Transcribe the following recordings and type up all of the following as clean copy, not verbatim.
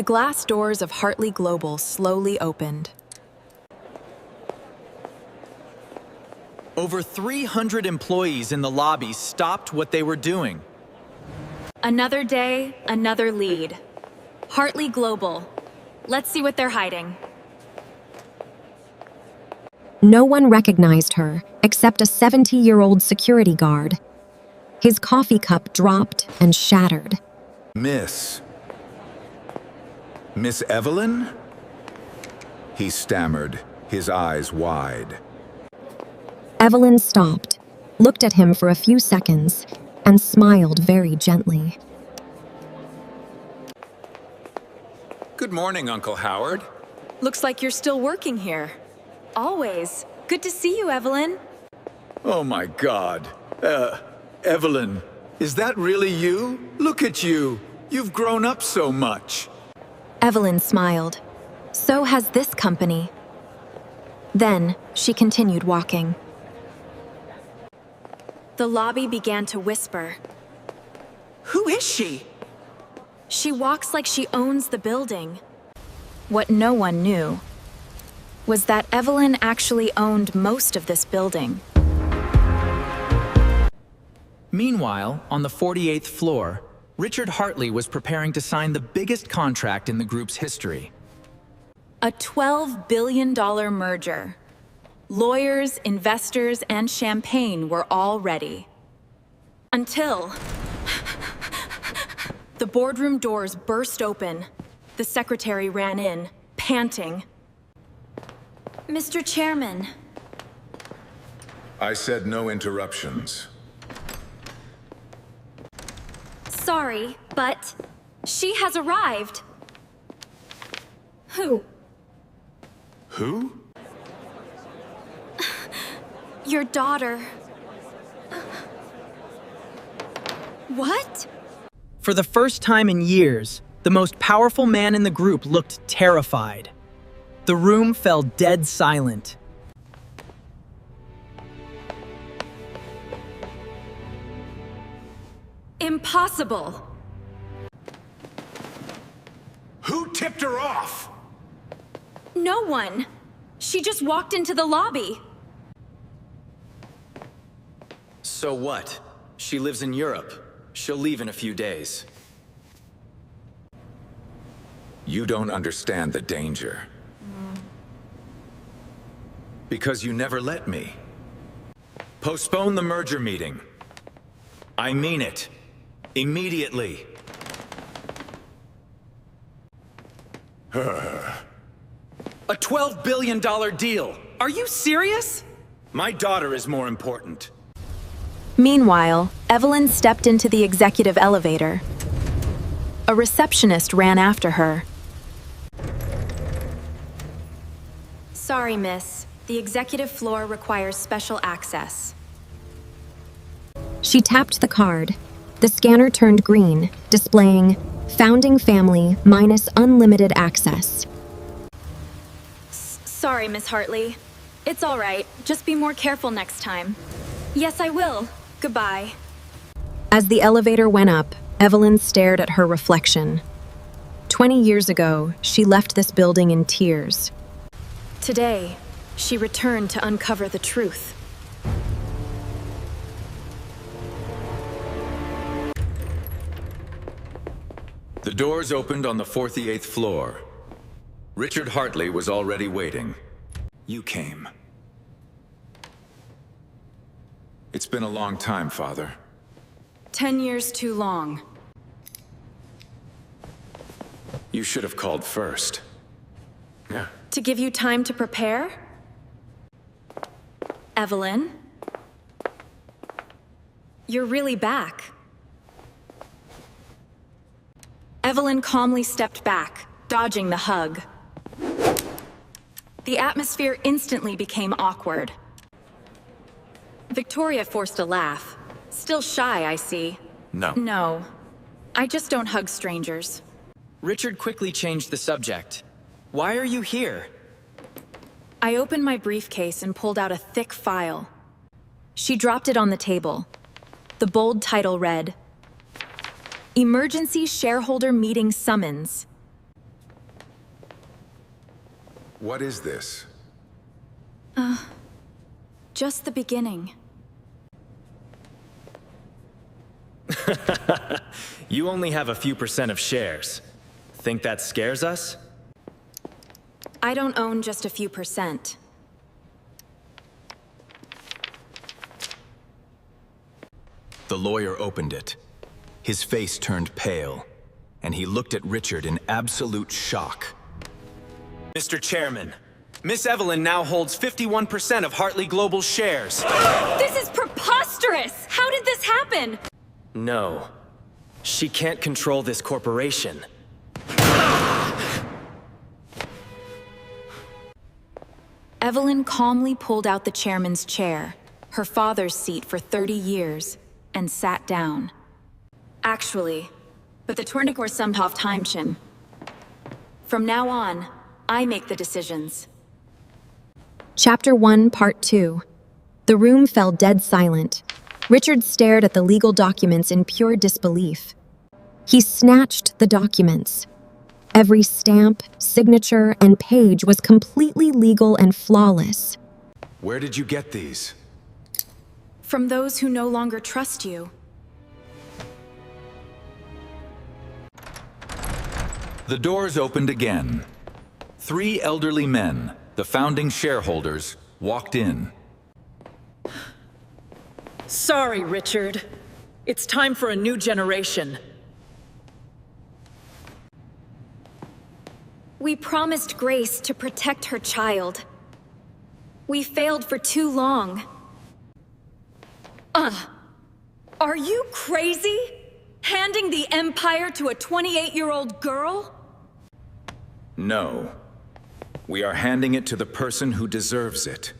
The glass doors of Hartley Global slowly opened. Over 300 employees in the lobby stopped what they were doing. Another day, another lead. Hartley Global. Let's see what they're hiding. No one recognized her except a 70-year-old security guard. His coffee cup dropped and shattered. Miss Evelyn? He stammered, his eyes wide. Evelyn stopped, looked at him for a few seconds, and smiled very gently. Good morning, Uncle Howard. Looks like you're still working here. Always. Good to see you, Evelyn. Oh my God. Evelyn, is that really you? Look at you. You've grown up so much. Evelyn smiled. So has this company. Then she continued walking. The lobby began to whisper. Who is she? She walks like she owns the building. What no one knew was that Evelyn actually owned most of this building. Meanwhile, on the 48th floor, Richard Hartley was preparing to sign the biggest contract in the group's history. A $12 billion merger. Lawyers, investors, and champagne were all ready. Until the boardroom doors burst open. The secretary ran in, panting. Mr. Chairman. I said no interruptions. Sorry, but she has arrived. Who? Who? Your daughter. What? For the first time in years, the most powerful man in the group looked terrified. The room fell dead silent. Impossible! Who tipped her off? No one. She just walked into the lobby. So what? She lives in Europe. She'll leave in a few days. You don't understand the danger. Because you never let me. Postpone the merger meeting. I mean it. Immediately. A $12 billion deal. Are you serious? My daughter is more important. Meanwhile, Evelyn stepped into the executive elevator. A receptionist ran after her. Sorry, miss. The executive floor requires special access. She tapped the card. The scanner turned green, displaying Founding Family minus unlimited access. Sorry, Miss Hartley. It's all right. Just be more careful next time. Yes, I will. Goodbye. As the elevator went up, Evelyn stared at her reflection. 20 years ago, she left this building in tears. Today, she returned to uncover the truth. The doors opened on the 48th floor. Richard Hartley was already waiting. You came. It's been a long time, Father. 10 years too long. You should have called first. Yeah. To give you time to prepare? Evelyn? You're really back. Evelyn calmly stepped back, dodging the hug. The atmosphere instantly became awkward. Victoria forced a laugh. Still shy, I see. No. No. I just don't hug strangers. Richard quickly changed the subject. Why are you here? I opened my briefcase and pulled out a thick file. She dropped it on the table. The bold title read, Emergency Shareholder Meeting Summons. What is this? Just the beginning. You only have a few % of shares. Think that scares us? I don't own just a few %. The lawyer opened it. His face turned pale, and he looked at Richard in absolute shock. Mr. Chairman, Miss Evelyn now holds 51% of Hartley Global's shares. This is preposterous! How did this happen? No. She can't control this corporation. Evelyn calmly pulled out the chairman's chair, her father's seat for 30 years, and sat down. Actually, but the Tornigor Sumphof Heimchen. From now on, I make the decisions. Chapter 1, Part 2. The room fell dead silent. Richard stared at the legal documents in pure disbelief. He snatched the documents. Every stamp, signature, and page was completely legal and flawless. Where did you get these? From those who no longer trust you. The doors opened again. 3 elderly men, the founding shareholders, walked in. Sorry, Richard. It's time for a new generation. We promised Grace to protect her child. We failed for too long. Are you crazy? Handing the Empire to a 28-year-old girl? No. We are handing it to the person who deserves it.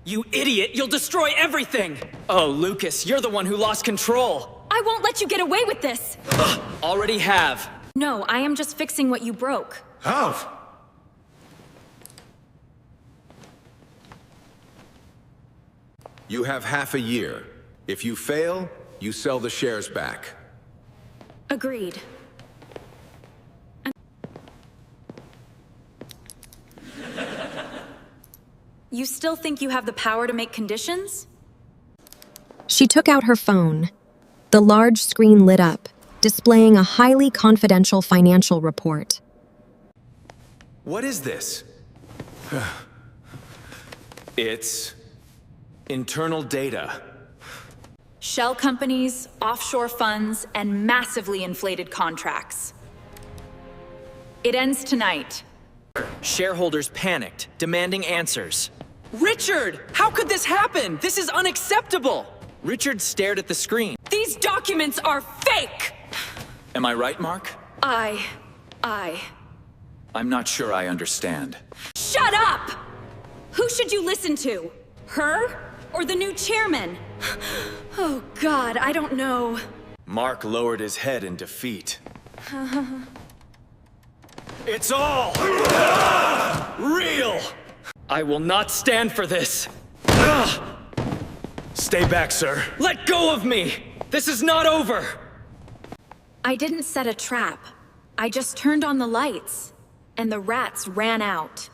You idiot! You'll destroy everything! Oh, Lucas, you're the one who lost control! I won't let you get away with this! Already have. No, I am just fixing what you broke. Alf! You have half a year. If you fail, you sell the shares back. Agreed. You still think you have the power to make conditions? She took out her phone. The large screen lit up, displaying a highly confidential financial report. What is this? It's internal data. Shell companies, offshore funds, and massively inflated contracts. It ends tonight. Shareholders panicked, demanding answers. Richard! How could this happen? This is unacceptable! Richard stared at the screen. These documents are fake! Am I right, Mark? I'm not sure I understand. Shut up! Who should you listen to? Her? Or the new chairman? Oh God, I don't know. Mark lowered his head in defeat. It's all real! I will not stand for this. Stay back, sir. Let go of me! This is not over! I didn't set a trap. I just turned on the lights, and the rats ran out.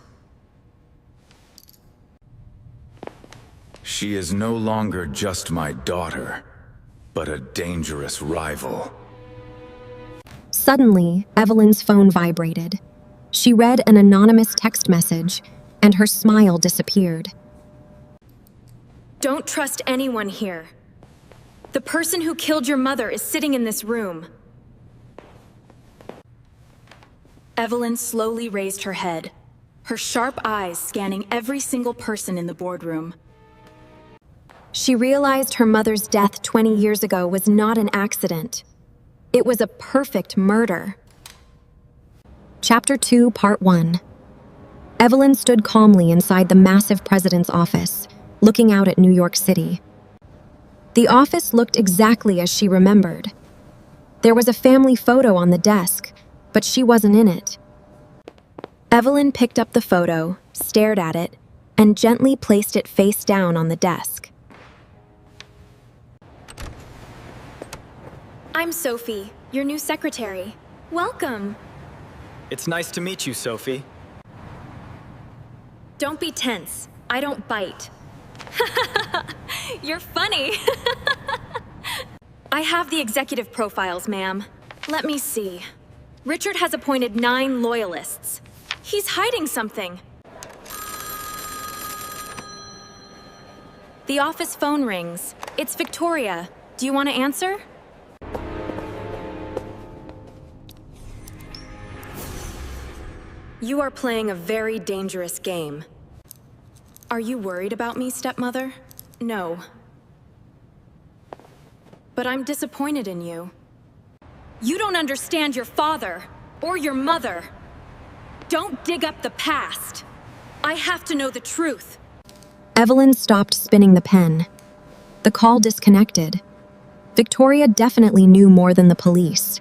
She is no longer just my daughter, but a dangerous rival. Suddenly, Evelyn's phone vibrated. She read an anonymous text message, and her smile disappeared. Don't trust anyone here. The person who killed your mother is sitting in this room. Evelyn slowly raised her head, her sharp eyes scanning every single person in the boardroom. She realized her mother's death 20 years ago was not an accident. It was a perfect murder. Chapter 2, Part 1. Evelyn stood calmly inside the massive president's office, looking out at New York City. The office looked exactly as she remembered. There was a family photo on the desk, but she wasn't in it. Evelyn picked up the photo, stared at it, and gently placed it face down on the desk. I'm Sophie, your new secretary. Welcome. It's nice to meet you, Sophie. Don't be tense. I don't bite. You're funny. I have the executive profiles, ma'am. Let me see. Richard has appointed 9 loyalists. He's hiding something. The office phone rings. It's Victoria. Do you want to answer? You are playing a very dangerous game. Are you worried about me, stepmother? No. But I'm disappointed in you. You don't understand your father or your mother. Don't dig up the past. I have to know the truth. Evelyn stopped spinning the pen. The call disconnected. Victoria definitely knew more than the police.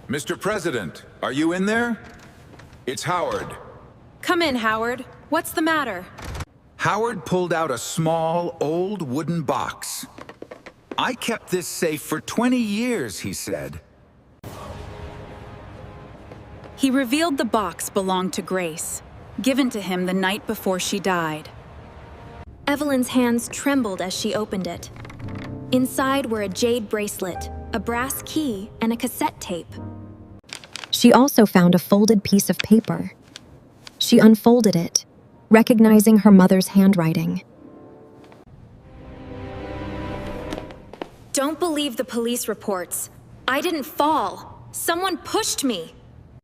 Mr. President, are you in there? It's Howard. Come in, Howard. What's the matter? Howard pulled out a small, old wooden box. I kept this safe for 20 years, he said. He revealed the box belonged to Grace, given to him the night before she died. Evelyn's hands trembled as she opened it. Inside were a jade bracelet, a brass key, and a cassette tape. She also found a folded piece of paper. She unfolded it, recognizing her mother's handwriting. Don't believe the police reports. I didn't fall. Someone pushed me.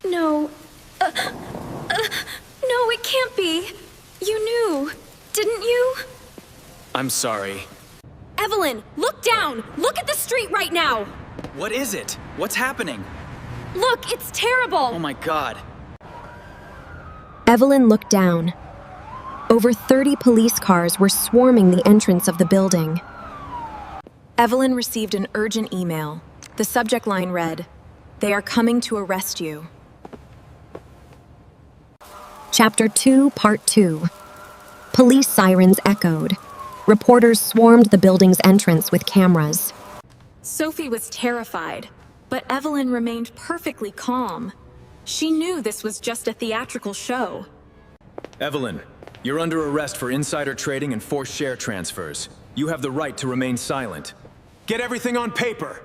No. No, it can't be. You knew, didn't you? I'm sorry. Evelyn, look down! Look at the street right now! What is it? What's happening? Look, it's terrible! Oh my god. Evelyn looked down. Over 30 police cars were swarming the entrance of the building. Evelyn received an urgent email. The subject line read, "They are coming to arrest you." Chapter 2, Part 2. Police sirens echoed. Reporters swarmed the building's entrance with cameras. Sophie was terrified, but Evelyn remained perfectly calm. She knew this was just a theatrical show. Evelyn, you're under arrest for insider trading and forced share transfers. You have the right to remain silent. Get everything on paper!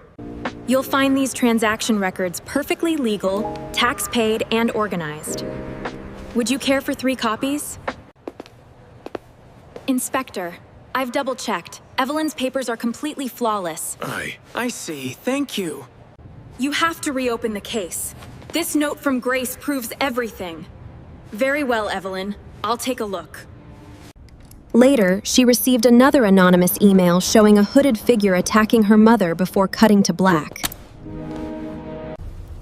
You'll find these transaction records perfectly legal, tax-paid, and organized. Would you care for 3 copies? Inspector, I've double-checked. Evelyn's papers are completely flawless. I see. Thank you. You have to reopen the case. This note from Grace proves everything. Very well, Evelyn. I'll take a look. Later, she received another anonymous email showing a hooded figure attacking her mother before cutting to black.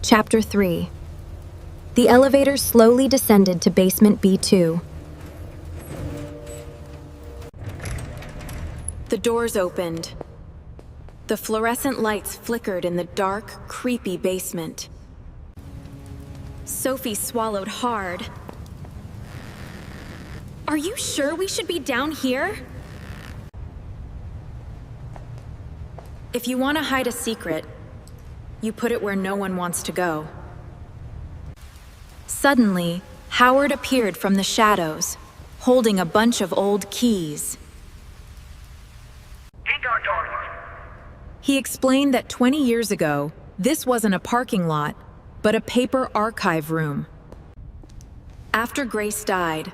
Chapter 3. The elevator slowly descended to basement B2. The doors opened. The fluorescent lights flickered in the dark, creepy basement. Sophie swallowed hard. Are you sure we should be down here? If you want to hide a secret, you put it where no one wants to go. Suddenly, Howard appeared from the shadows, holding a bunch of old keys. He explained that 20 years ago, this wasn't a parking lot, but a paper archive room. After Grace died,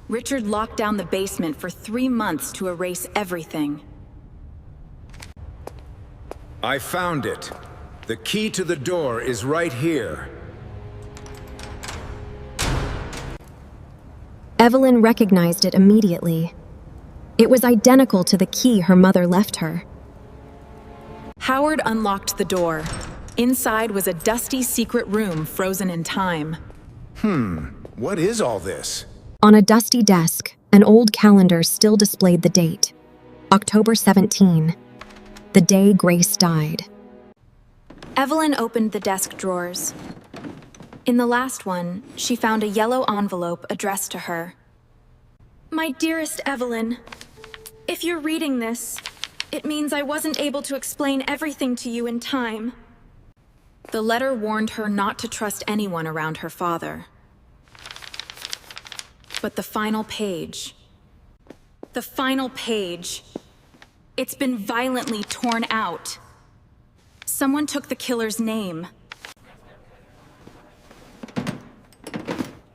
Richard locked down the basement for 3 months to erase everything. I found it. The key to the door is right here. Evelyn recognized it immediately. It was identical to the key her mother left her. Howard unlocked the door. Inside was a dusty secret room frozen in time. What is all this? On a dusty desk, an old calendar still displayed the date. October 17, the day Grace died. Evelyn opened the desk drawers. In the last one, she found a yellow envelope addressed to her. My dearest Evelyn, if you're reading this, it means I wasn't able to explain everything to you in time. The letter warned her not to trust anyone around her father. But the final page. The final page. It's been violently torn out. Someone took the killer's name.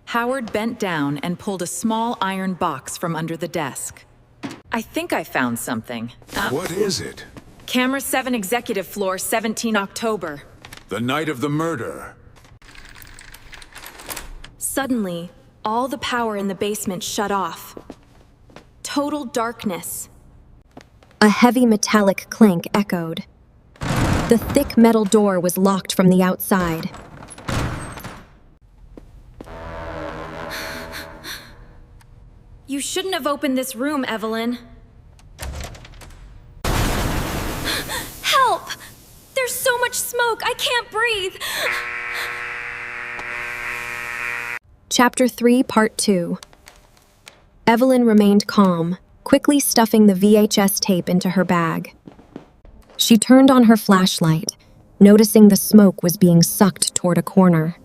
Howard bent down and pulled a small iron box from under the desk. I think I found something. What is it? Camera 7 executive floor, 17 October. The night of the murder. Suddenly, all the power in the basement shut off. Total darkness. A heavy metallic clink echoed. The thick metal door was locked from the outside. You shouldn't have opened this room, Evelyn. Help! There's so much smoke, I can't breathe! Chapter 3, Part 2. Evelyn remained calm, quickly stuffing the VHS tape into her bag. She turned on her flashlight, noticing the smoke was being sucked toward a corner.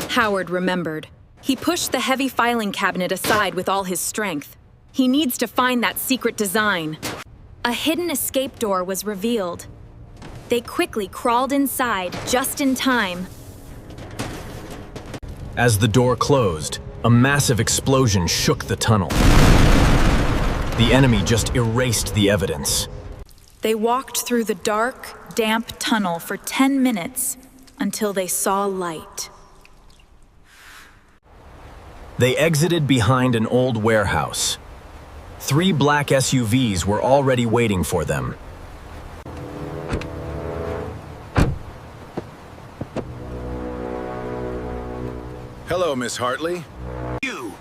Howard remembered. He pushed the heavy filing cabinet aside with all his strength. He needs to find that secret design. A hidden escape door was revealed. They quickly crawled inside, just in time. As the door closed, a massive explosion shook the tunnel. The enemy just erased the evidence. They walked through the dark, damp tunnel for 10 minutes until they saw light. They exited behind an old warehouse. 3 black SUVs were already waiting for them. Hello, Miss Hartley. You!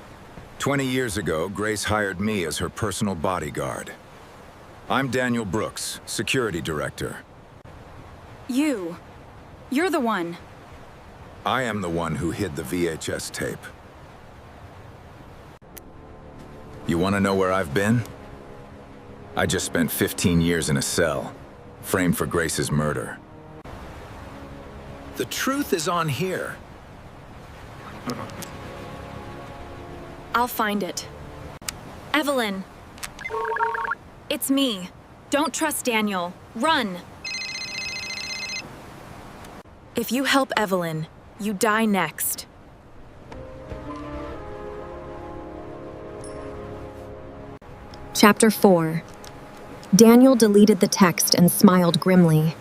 20 years ago, Grace hired me as her personal bodyguard. I'm Daniel Brooks, security director. You're the one. I am the one who hid the VHS tape. You want to know where I've been? I just spent 15 years in a cell, framed for Grace's murder. The truth is on here. I'll find it. Evelyn. It's me. Don't trust Daniel. Run! If you help Evelyn, you die next. Chapter 4. Daniel deleted the text and smiled grimly.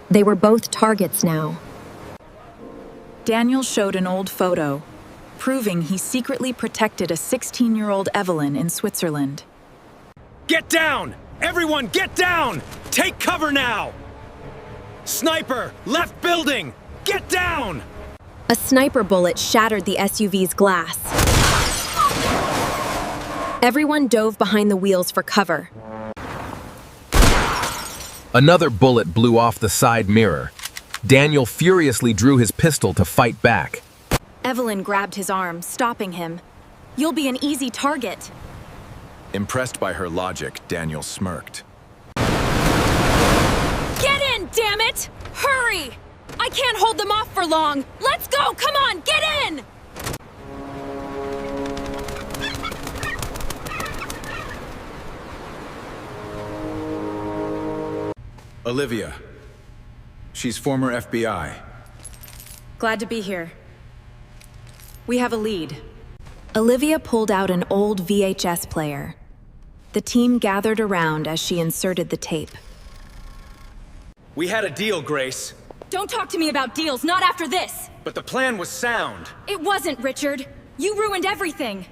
They were both targets now. Daniel showed an old photo, proving he secretly protected a 16-year-old Evelyn in Switzerland. Get down! Everyone, get down! Take cover now! Sniper, left building! Get down! A sniper bullet shattered the SUV's glass. Everyone dove behind the wheels for cover. Another bullet blew off the side mirror. Daniel furiously drew his pistol to fight back. Evelyn grabbed his arm, stopping him. You'll be an easy target. Impressed by her logic, Daniel smirked. Get in, damn it! Hurry! I can't hold them off for long! Let's go! Come on, get in! Olivia. She's former FBI. Glad to be here. We have a lead. Olivia pulled out an old VHS player. The team gathered around as she inserted the tape. We had a deal, Grace, Don't talk to me about deals, not after this! but the plan was sound. It wasn't, Richard. You ruined everything.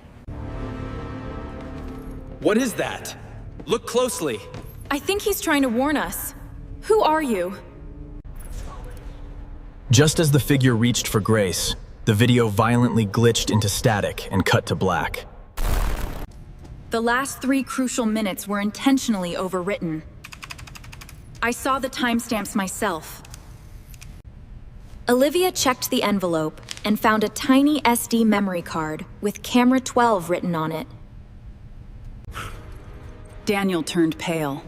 What is that? Look closely. I think he's trying to warn us. Who are you? Just as the figure reached for Grace, the video violently glitched into static and cut to black. The last 3 crucial minutes were intentionally overwritten. I saw the timestamps myself. Olivia checked the envelope and found a tiny SD memory card with Camera 12 written on it. Daniel turned pale.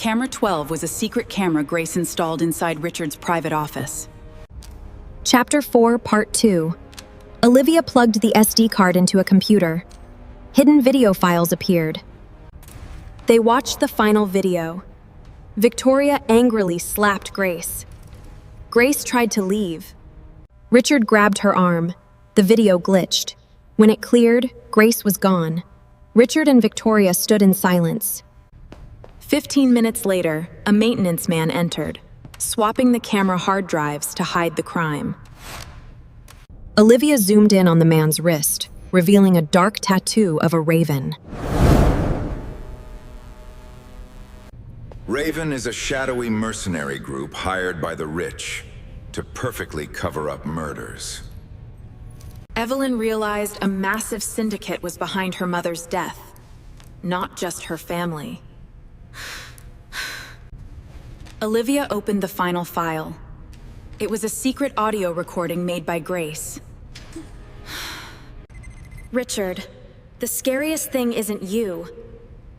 Camera 12 was a secret camera Grace installed inside Richard's private office. Chapter 4, Part 2. Olivia plugged the SD card into a computer. Hidden video files appeared. They watched the final video. Victoria angrily slapped Grace. Grace tried to leave. Richard grabbed her arm. The video glitched. When it cleared, Grace was gone. Richard and Victoria stood in silence. 15 minutes later, a maintenance man entered, swapping the camera hard drives to hide the crime. Olivia zoomed in on the man's wrist, revealing a dark tattoo of a raven. Raven is a shadowy mercenary group hired by the rich to perfectly cover up murders. Evelyn realized a massive syndicate was behind her mother's death, not just her family. Olivia opened the final file. It was a secret audio recording made by Grace. Richard, the scariest thing isn't you.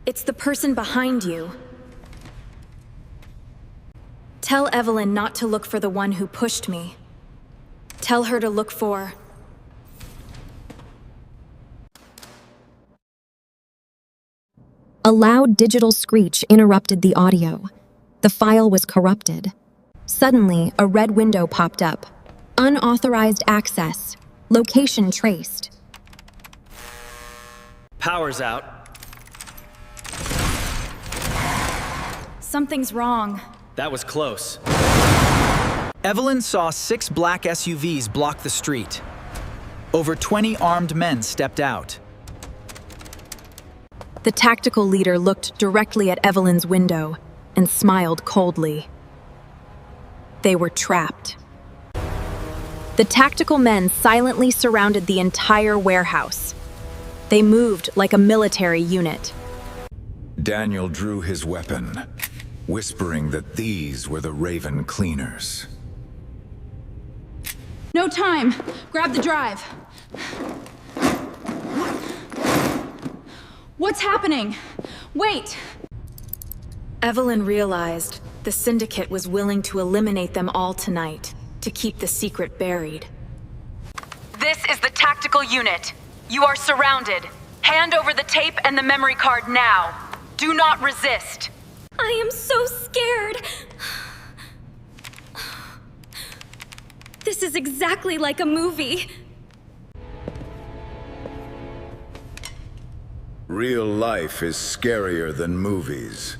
It's the person behind you. Tell Evelyn not to look for the one who pushed me. Tell her to look for... A loud digital screech interrupted the audio. The file was corrupted. Suddenly, a red window popped up. Unauthorized access. Location traced. Power's out. Something's wrong. That was close. Evelyn saw 6 black SUVs block the street. Over 20 armed men stepped out. The tactical leader looked directly at Evelyn's window and smiled coldly. They were trapped. The tactical men silently surrounded the entire warehouse. They moved like a military unit. Daniel drew his weapon, whispering that these were the Raven cleaners. No time! Grab the drive! What's happening? Wait! Evelyn realized the Syndicate was willing to eliminate them all tonight to keep the secret buried. This is the tactical unit. You are surrounded. Hand over the tape and the memory card now. Do not resist. I am so scared. This is exactly like a movie. Real life is scarier than movies.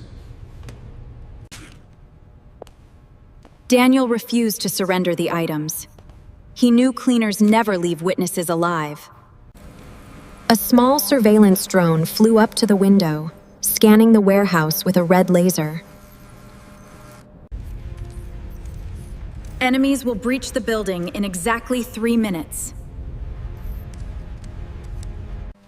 Daniel refused to surrender the items. He knew cleaners never leave witnesses alive. A small surveillance drone flew up to the window, scanning the warehouse with a red laser. Enemies will breach the building in exactly 3 minutes.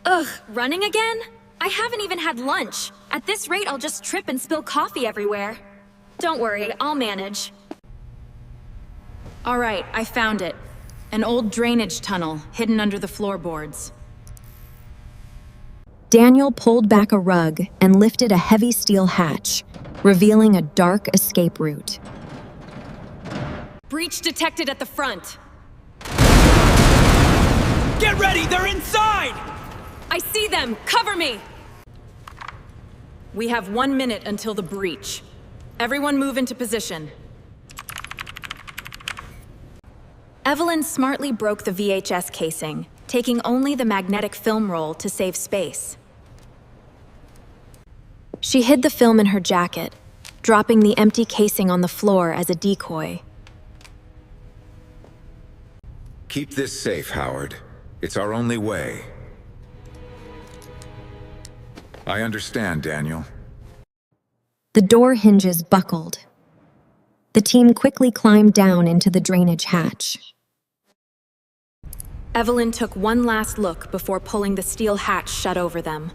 Ugh, running again? I haven't even had lunch. At this rate, I'll just trip and spill coffee everywhere. Don't worry, I'll manage. All right, I found it. An old drainage tunnel hidden under the floorboards. Daniel pulled back a rug and lifted a heavy steel hatch, revealing a dark escape route. Breach detected at the front. Get ready, they're inside! I see them! Cover me! We have 1 minute until the breach. Everyone move into position. Evelyn smartly broke the VHS casing, taking only the magnetic film roll to save space. She hid the film in her jacket, dropping the empty casing on the floor as a decoy. Keep this safe, Howard. It's our only way. I understand, Daniel. The door hinges buckled. The team quickly climbed down into the drainage hatch. Evelyn took one last look before pulling the steel hatch shut over them.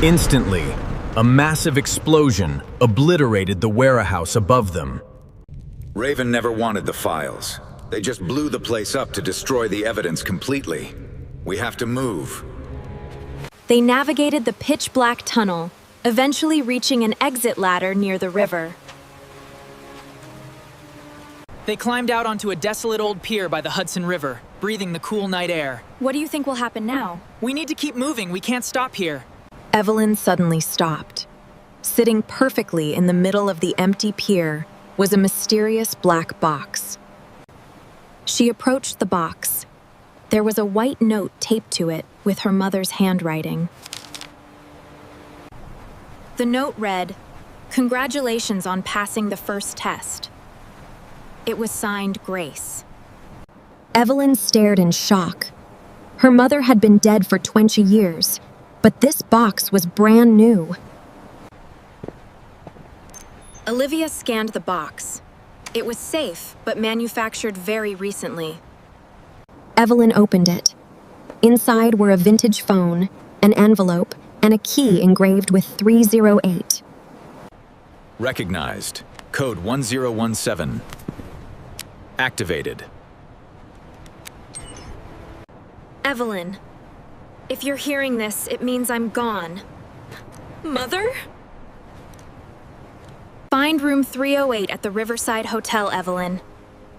Instantly, a massive explosion obliterated the warehouse above them. Raven never wanted the files. They just blew the place up to destroy the evidence completely. We have to move. They navigated the pitch-black tunnel, eventually reaching an exit ladder near the river. They climbed out onto a desolate old pier by the Hudson River, breathing the cool night air. What do you think will happen now? We need to keep moving. We can't stop here. Evelyn suddenly stopped. Sitting perfectly in the middle of the empty pier was a mysterious black box. She approached the box. There was a white note taped to it with her mother's handwriting. The note read, "Congratulations on passing the first test." It was signed Grace. Evelyn stared in shock. Her mother had been dead for 20 years, but this box was brand new. Olivia scanned the box. It was safe, but manufactured very recently. Evelyn opened it. Inside were a vintage phone, an envelope, and a key engraved with 308. Recognized. Code 1017. Activated. Evelyn, if you're hearing this, it means I'm gone. Mother? Find room 308 at the Riverside Hotel, Evelyn.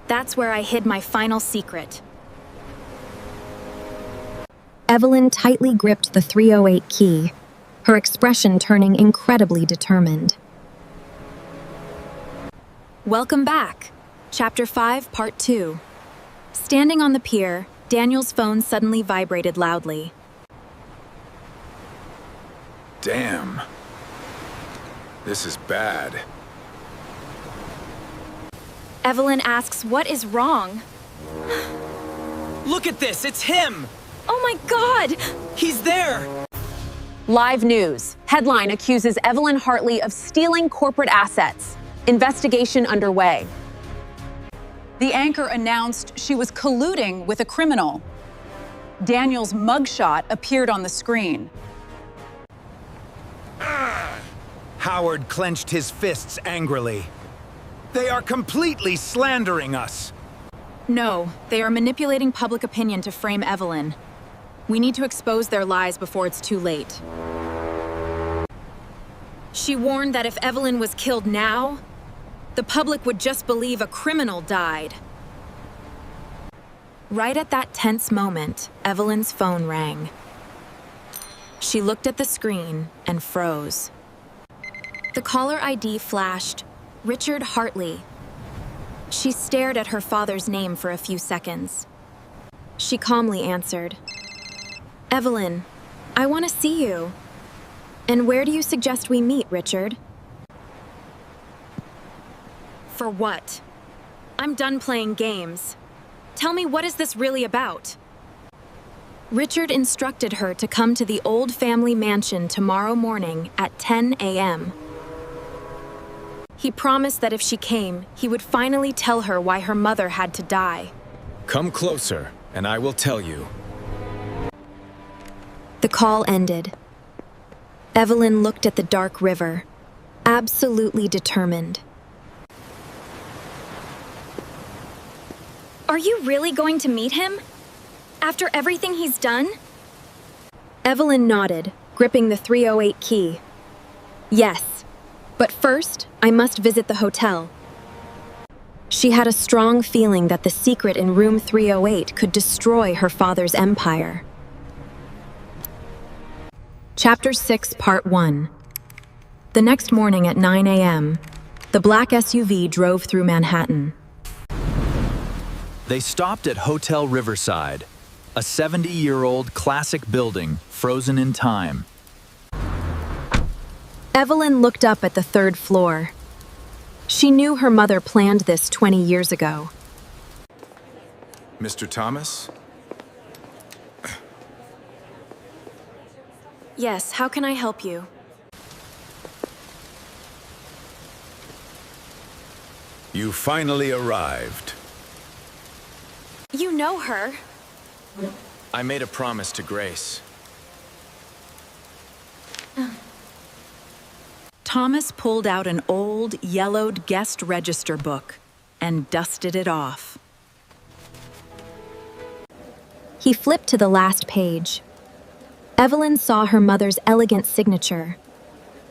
That's where I hid my final secret. Evelyn tightly gripped the 308 key, her expression turning incredibly determined. Welcome back. Chapter 5, Part 2. Standing on the pier, Daniel's phone suddenly vibrated loudly. Damn. This is bad. Evelyn asks, "What is wrong?" Look at this. It's him. Oh my God! He's there. Live news. Headline accuses Evelyn Hartley of stealing corporate assets. Investigation underway. The anchor announced she was colluding with a criminal. Daniel's mugshot appeared on the screen. Howard clenched his fists angrily. They are completely slandering us. No, they are manipulating public opinion to frame Evelyn. We need to expose their lies before it's too late. She warned that if Evelyn was killed now, the public would just believe a criminal died. Right at that tense moment, Evelyn's phone rang. She looked at the screen and froze. The caller ID flashed, Richard Hartley. She stared at her father's name for a few seconds. She calmly answered, "Evelyn, I want to see you. And where do you suggest we meet, Richard?" For what? I'm done playing games. Tell me, what is this really about? Richard instructed her to come to the old family mansion tomorrow morning at 10 a.m. He promised that if she came, he would finally tell her why her mother had to die. Come closer, and I will tell you. The call ended. Evelyn looked at the dark river, absolutely determined. Are you really going to meet him? After everything he's done? Evelyn nodded, gripping the 308 key. Yes, but first, I must visit the hotel. She had a strong feeling that the secret in room 308 could destroy her father's empire. Chapter 6, Part 1. The next morning at 9 a.m., the black SUV drove through Manhattan. They stopped at Hotel Riverside, a 70-year-old classic building frozen in time. Evelyn looked up at the third floor. She knew her mother planned this 20 years ago. Mr. Thomas? Yes, how can I help you? You finally arrived. You know her. I made a promise to Grace. Thomas pulled out an old, yellowed guest register book and dusted it off. He flipped to the last page. Evelyn saw her mother's elegant signature.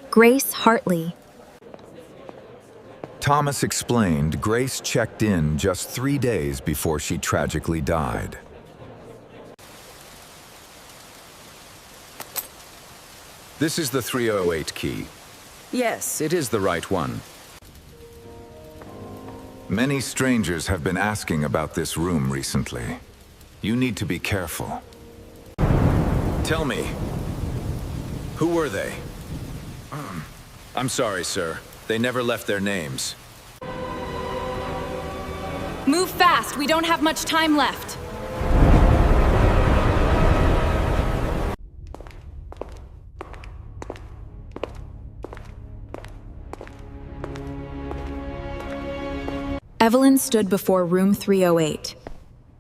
Grace Hartley. Thomas explained Grace checked in just 3 days before she tragically died. This is the 308 key. Yes, it is the right one. Many strangers have been asking about this room recently. You need to be careful. Tell me, who were they? I'm sorry, sir. They never left their names. Move fast, we don't have much time left. Evelyn stood before room 308.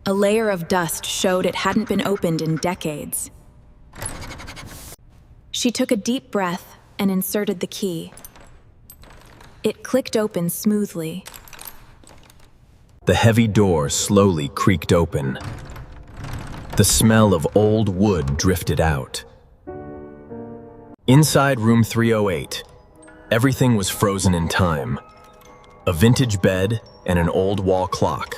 A layer of dust showed it hadn't been opened in decades. She took a deep breath and inserted the key. It clicked open smoothly. The heavy door slowly creaked open. The smell of old wood drifted out. Inside room 308, everything was frozen in time. A vintage bed and an old wall clock.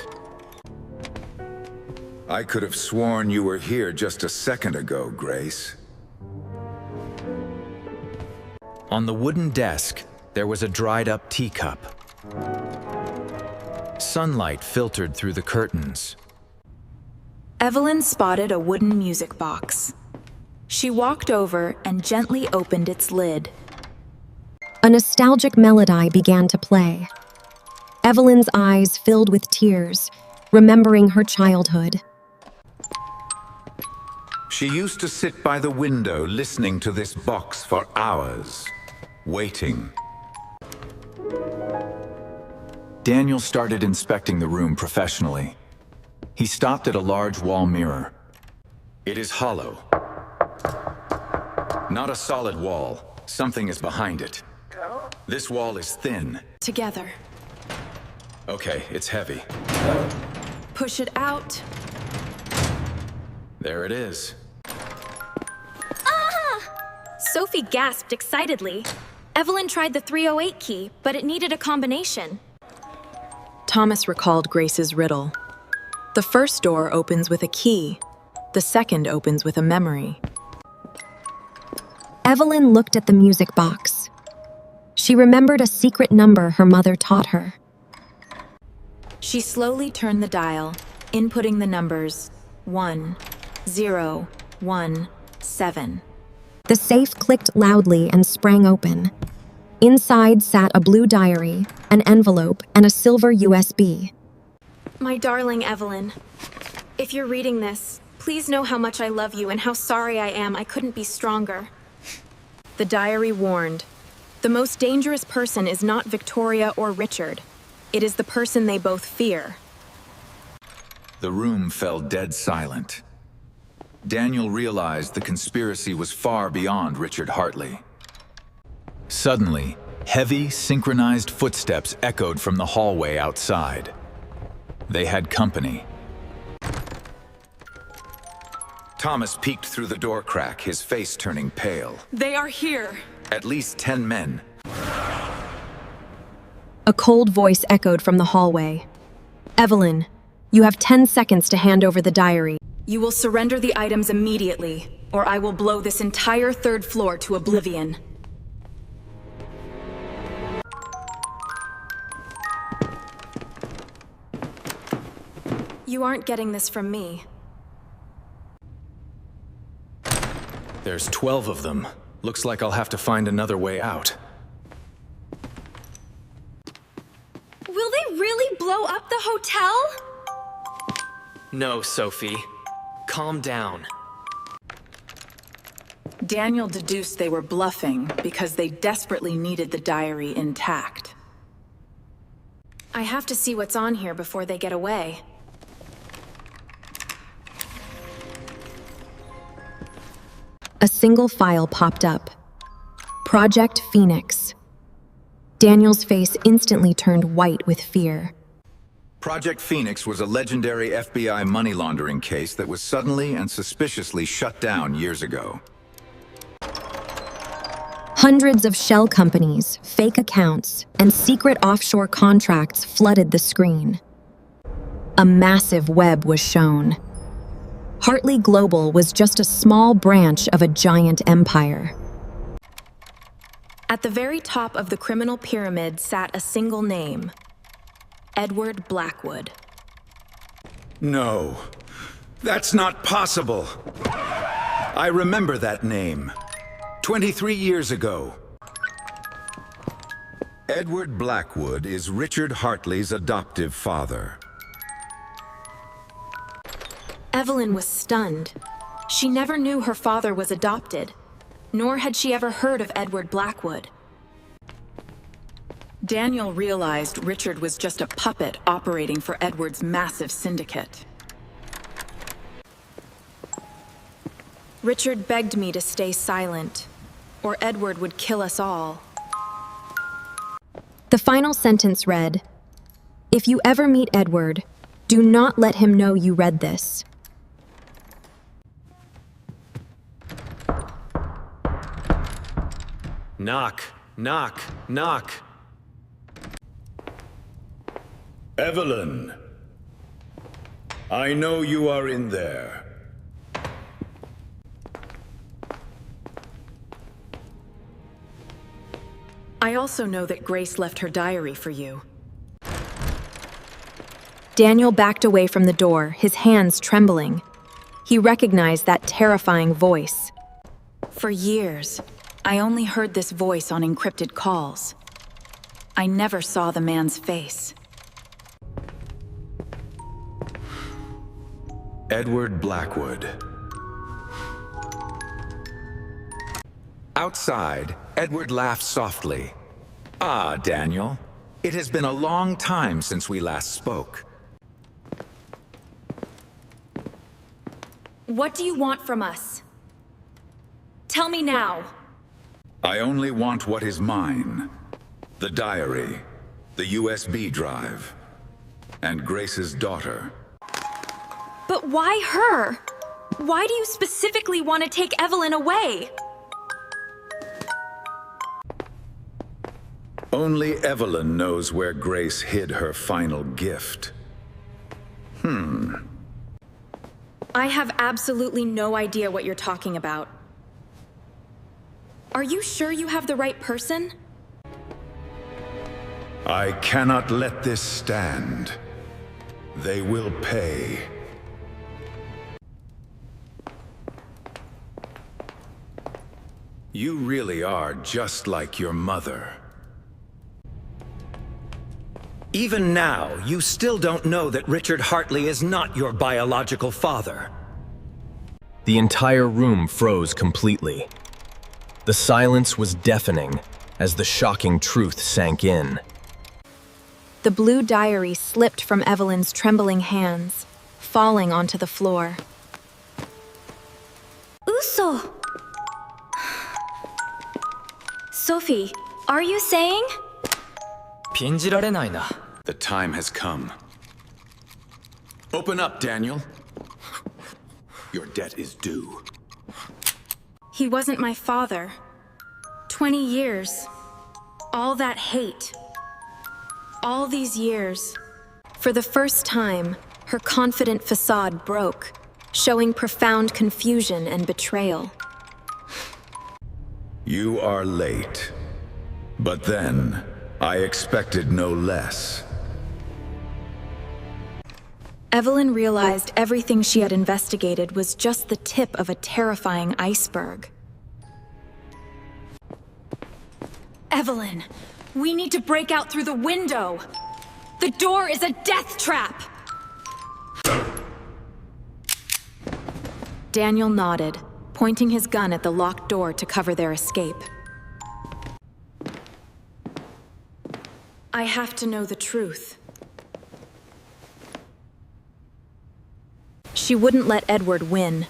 I could have sworn you were here just a second ago, Grace. On the wooden desk, there was a dried-up teacup. Sunlight filtered through the curtains. Evelyn spotted a wooden music box. She walked over and gently opened its lid. A nostalgic melody began to play. Evelyn's eyes filled with tears, remembering her childhood. She used to sit by the window listening to this box for hours, waiting. Daniel started inspecting the room professionally. He stopped at a large wall mirror. It is hollow. Not a solid wall. Something is behind it. This wall is thin. Together. Okay, it's heavy. Push it out. There it is. Sophie gasped excitedly. Evelyn tried the 308 key, but it needed a combination. Thomas recalled Grace's riddle. The first door opens with a key. The second opens with a memory. Evelyn looked at the music box. She remembered a secret number her mother taught her. She slowly turned the dial, inputting the numbers 1017. The safe clicked loudly and sprang open. Inside sat a blue diary, an envelope, and a silver USB. My darling Evelyn, if you're reading this, please know how much I love you and how sorry I am I couldn't be stronger. The diary warned, the most dangerous person is not Victoria or Richard. It is the person they both fear. The room fell dead silent. Daniel realized the conspiracy was far beyond Richard Hartley. Suddenly, heavy, synchronized footsteps echoed from the hallway outside. They had company. Thomas peeked through the door crack, his face turning pale. They are here. At least 10 men. A cold voice echoed from the hallway. Evelyn, you have 10 seconds to hand over the diary. You will surrender the items immediately, or I will blow this entire third floor to oblivion. You aren't getting this from me. There's 12 of them. Looks like I'll have to find another way out. Will they really blow up the hotel? No, Sophie. Calm down. Daniel deduced they were bluffing because they desperately needed the diary intact. I have to see what's on here before they get away. A single file popped up. Project Phoenix. Daniel's face instantly turned white with fear. Project Phoenix was a legendary FBI money laundering case that was suddenly and suspiciously shut down years ago. Hundreds of shell companies, fake accounts, and secret offshore contracts flooded the screen. A massive web was shown. Hartley Global was just a small branch of a giant empire. At the very top of the criminal pyramid sat a single name: Edward Blackwood. No, that's not possible. I remember that name. 23 years ago. Edward Blackwood is Richard Hartley's adoptive father. Evelyn was stunned. She never knew her father was adopted, nor had she ever heard of Edward Blackwood. Daniel realized Richard was just a puppet operating for Edward's massive syndicate. Richard begged me to stay silent, or Edward would kill us all. The final sentence read, "If you ever meet Edward, do not let him know you read this." Knock, knock, knock. Evelyn, I know you are in there. I also know that Grace left her diary for you. Daniel backed away from the door, his hands trembling. He recognized that terrifying voice. For years, I only heard this voice on encrypted calls. I never saw the man's face. Edward Blackwood. Outside, Edward laughed softly. Ah, Daniel. It has been a long time since we last spoke. What do you want from us? Tell me now. I only want what is mine. The diary, the USB drive, and Grace's daughter. But why her? Why do you specifically want to take Evelyn away? Only Evelyn knows where Grace hid her final gift. I have absolutely no idea what you're talking about. Are you sure you have the right person? I cannot let this stand. They will pay. You really are just like your mother. Even now, you still don't know that Richard Hartley is not your biological father. The entire room froze completely. The silence was deafening as the shocking truth sank in. The blue diary slipped from Evelyn's trembling hands, falling onto the floor. Uso! Sophie, are you saying? 信じられないな。 The time has come. Open up, Daniel. Your debt is due. He wasn't my father. 20 years. All that hate. All these years. For the first time, her confident facade broke, showing profound confusion and betrayal. You are late. But then, I expected no less. Evelyn realized everything she had investigated was just the tip of a terrifying iceberg. Evelyn, we need to break out through the window. The door is a death trap. Daniel nodded, pointing his gun at the locked door to cover their escape. I have to know the truth. She wouldn't let Edward win.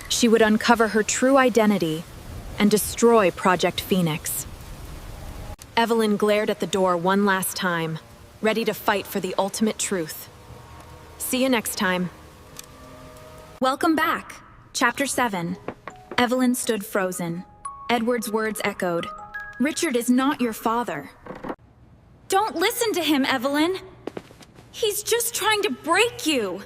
She would uncover her true identity and destroy Project Phoenix. Evelyn glared at the door one last time, ready to fight for the ultimate truth. See you next time. Welcome back. Chapter 7. Evelyn stood frozen. Edward's words echoed. Richard is not your father. Don't listen to him, Evelyn. He's just trying to break you.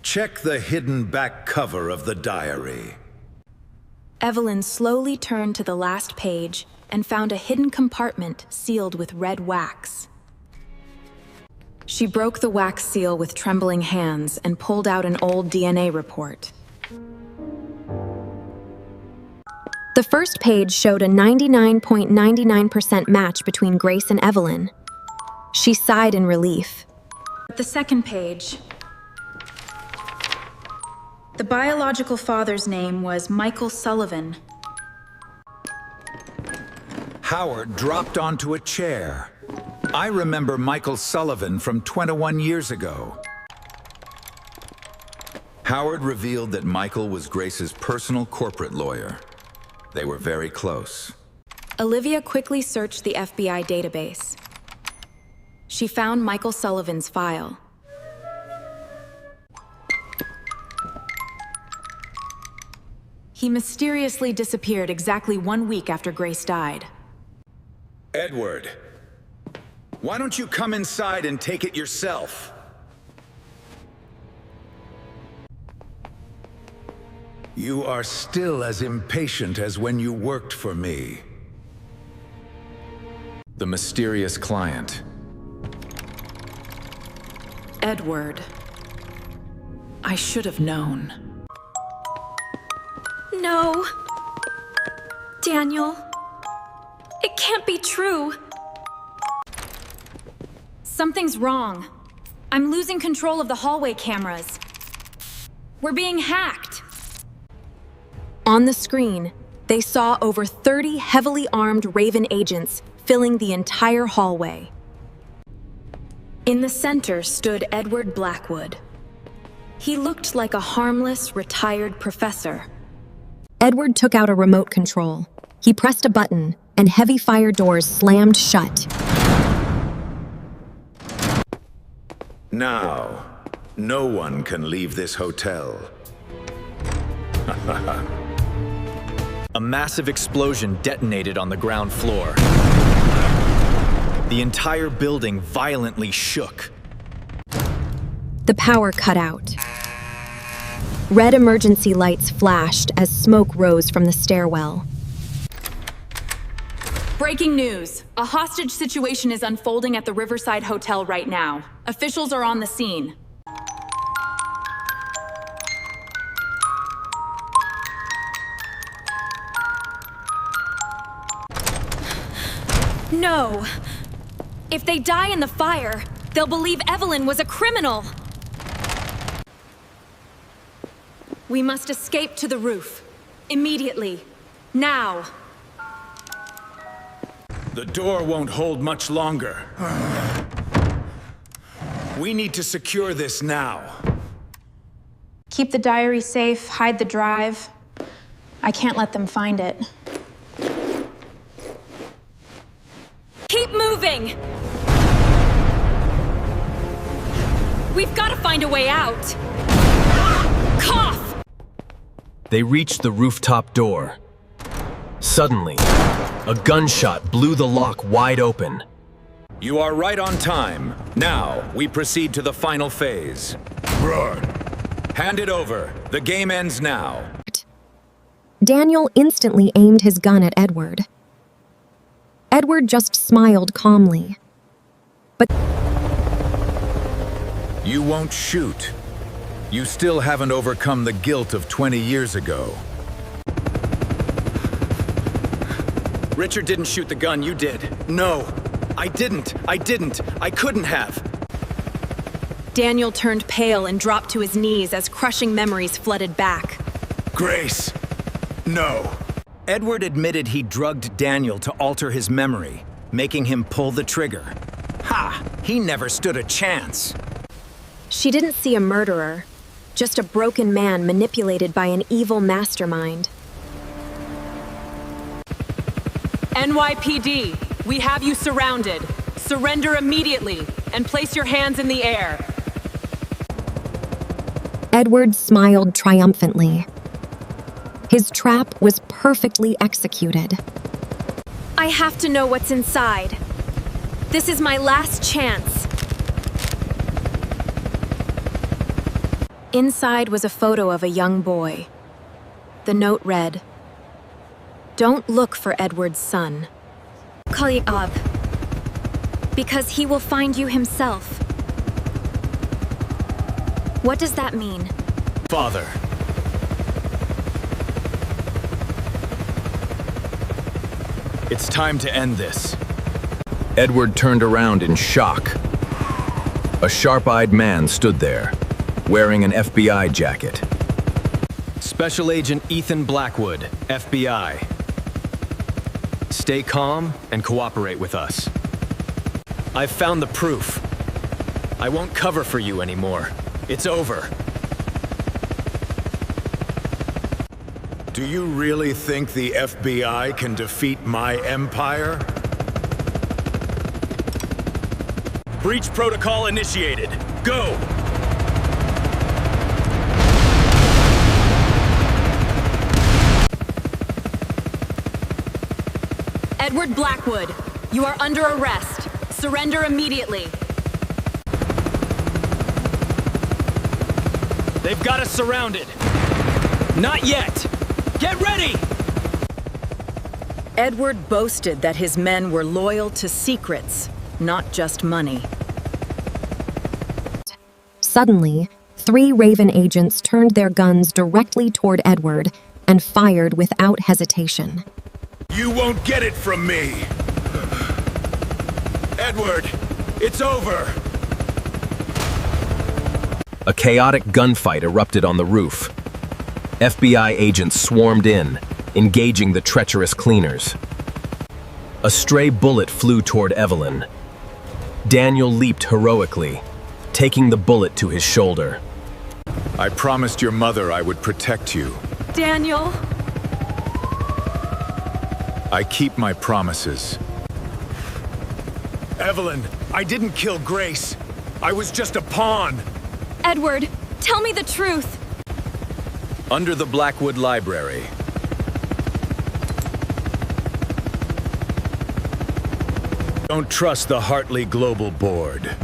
Check the hidden back cover of the diary. Evelyn slowly turned to the last page and found a hidden compartment sealed with red wax. She broke the wax seal with trembling hands and pulled out an old DNA report. The first page showed a 99.99% match between Grace and Evelyn. She sighed in relief. The second page. The biological father's name was Michael Sullivan. Howard dropped onto a chair. I remember Michael Sullivan from 21 years ago. Howard revealed that Michael was Grace's personal corporate lawyer. They were very close. Olivia quickly searched the FBI database. She found Michael Sullivan's file. He mysteriously disappeared exactly 1 week after Grace died. Edward, why don't you come inside and take it yourself? You are still as impatient as when you worked for me. The mysterious client. Edward. I should have known. No. Daniel. It can't be true. Something's wrong. I'm losing control of the hallway cameras. We're being hacked. On the screen, they saw over 30 heavily armed Raven agents filling the entire hallway. In the center stood Edward Blackwood. He looked like a harmless, retired professor. Edward took out a remote control. He pressed a button, and heavy fire doors slammed shut. Now, no one can leave this hotel. A massive explosion detonated on the ground floor. The entire building violently shook. The power cut out. Red emergency lights flashed as smoke rose from the stairwell. Breaking news. A hostage situation is unfolding at the Riverside Hotel right now. Officials are on the scene. No. If they die in the fire, they'll believe Evelyn was a criminal. We must escape to the roof. Immediately. Now. The door won't hold much longer. We need to secure this now. Keep the diary safe, hide the drive. I can't let them find it. Keep moving! We've got to find a way out. Cough! They reached the rooftop door. Suddenly, a gunshot blew the lock wide open. You are right on time. Now, we proceed to the final phase. Roar. Hand it over. The game ends now. Daniel instantly aimed his gun at Edward. Edward just smiled calmly. But You won't shoot. You still haven't overcome the guilt of 20 years ago. Richard didn't shoot the gun, you did. No, I didn't. I couldn't have. Daniel turned pale and dropped to his knees as crushing memories flooded back. Grace, no. Edward admitted he drugged Daniel to alter his memory, making him pull the trigger. Ha! He never stood a chance. she didn't see a murderer, just a broken man manipulated by an evil mastermind. NYPD, we have you surrounded. Surrender immediately and place your hands in the air. Edward smiled triumphantly. His trap was perfectly executed. I have to know what's inside. This is my last chance. Inside was a photo of a young boy. The note read, "Don't look for Edward's son. Call it up. Because he will find you himself. What does that mean? Father. It's time to end this. Edward turned around in shock. A sharp-eyed man stood there, wearing an FBI jacket. Special Agent Ethan Blackwood, FBI. Stay calm and cooperate with us. I've found the proof. I won't cover for you anymore. It's over. Do you really think the FBI can defeat my empire? Breach protocol initiated. Go! Edward Blackwood, you are under arrest. Surrender immediately. They've got us surrounded. Not yet. Get ready! Edward boasted that his men were loyal to secrets, not just money. Suddenly, 3 Raven agents turned their guns directly toward Edward and fired without hesitation. You won't get it from me! Edward, it's over! A chaotic gunfight erupted on the roof. FBI agents swarmed in, engaging the treacherous cleaners. A stray bullet flew toward Evelyn. Daniel leaped heroically, taking the bullet to his shoulder. I promised your mother I would protect you. Daniel! I keep my promises. Evelyn, I didn't kill Grace. I was just a pawn. Edward, tell me the truth. Under the Blackwood Library. Don't trust the Hartley Global Board.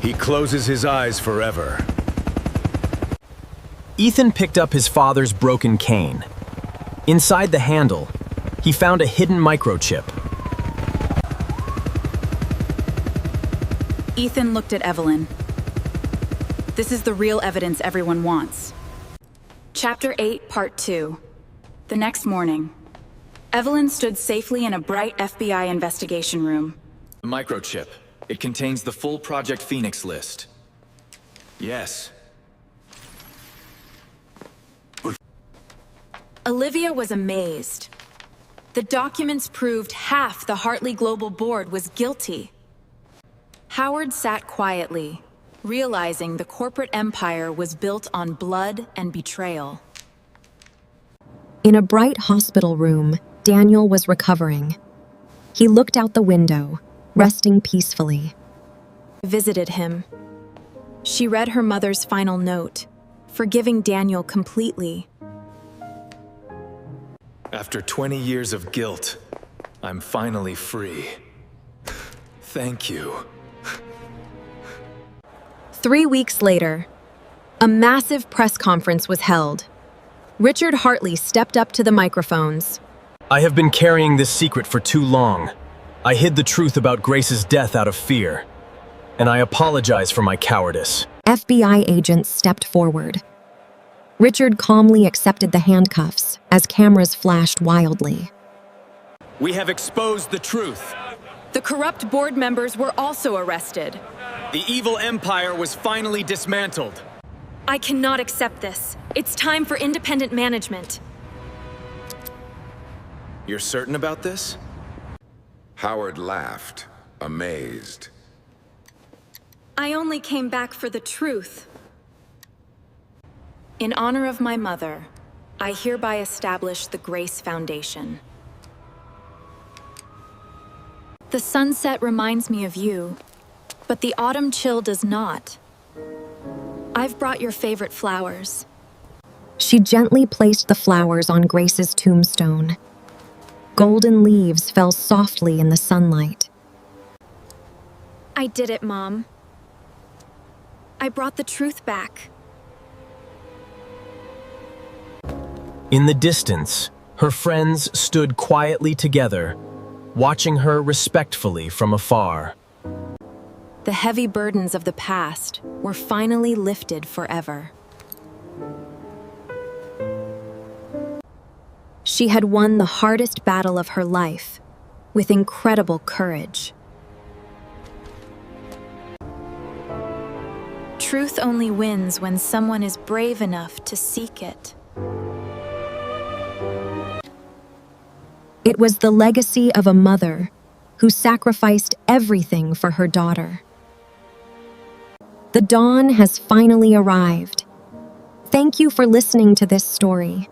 He closes his eyes forever. Ethan picked up his father's broken cane. Inside the handle, he found a hidden microchip. Ethan looked at Evelyn. This is the real evidence everyone wants. Chapter 8, Part 2. The next morning, Evelyn stood safely in a bright FBI investigation room. The microchip. It contains the full Project Phoenix list. Yes. Olivia was amazed. The documents proved half the Hartley Global Board was guilty. Howard sat quietly, realizing the corporate empire was built on blood and betrayal. In a bright hospital room, Daniel was recovering. He looked out the window, resting peacefully. Visited him. She read her mother's final note, forgiving Daniel completely. After 20 years of guilt, I'm finally free. Thank you. 3 weeks later, a massive press conference was held. Richard Hartley stepped up to the microphones. I have been carrying this secret for too long. I hid the truth about Grace's death out of fear, and I apologize for my cowardice. FBI agents stepped forward. Richard calmly accepted the handcuffs as cameras flashed wildly. We have exposed the truth. The corrupt board members were also arrested. The evil empire was finally dismantled. I cannot accept this. It's time for independent management. You're certain about this? Howard laughed, amazed. I only came back for the truth. In honor of my mother, I hereby establish the Grace Foundation. The sunset reminds me of you, but the autumn chill does not. I've brought your favorite flowers. She gently placed the flowers on Grace's tombstone. Golden leaves fell softly in the sunlight. I did it, Mom. I brought the truth back. In the distance, her friends stood quietly together, watching her respectfully from afar. The heavy burdens of the past were finally lifted forever. She had won the hardest battle of her life with incredible courage. Truth only wins when someone is brave enough to seek it. It was the legacy of a mother who sacrificed everything for her daughter. The dawn has finally arrived. Thank you for listening to this story.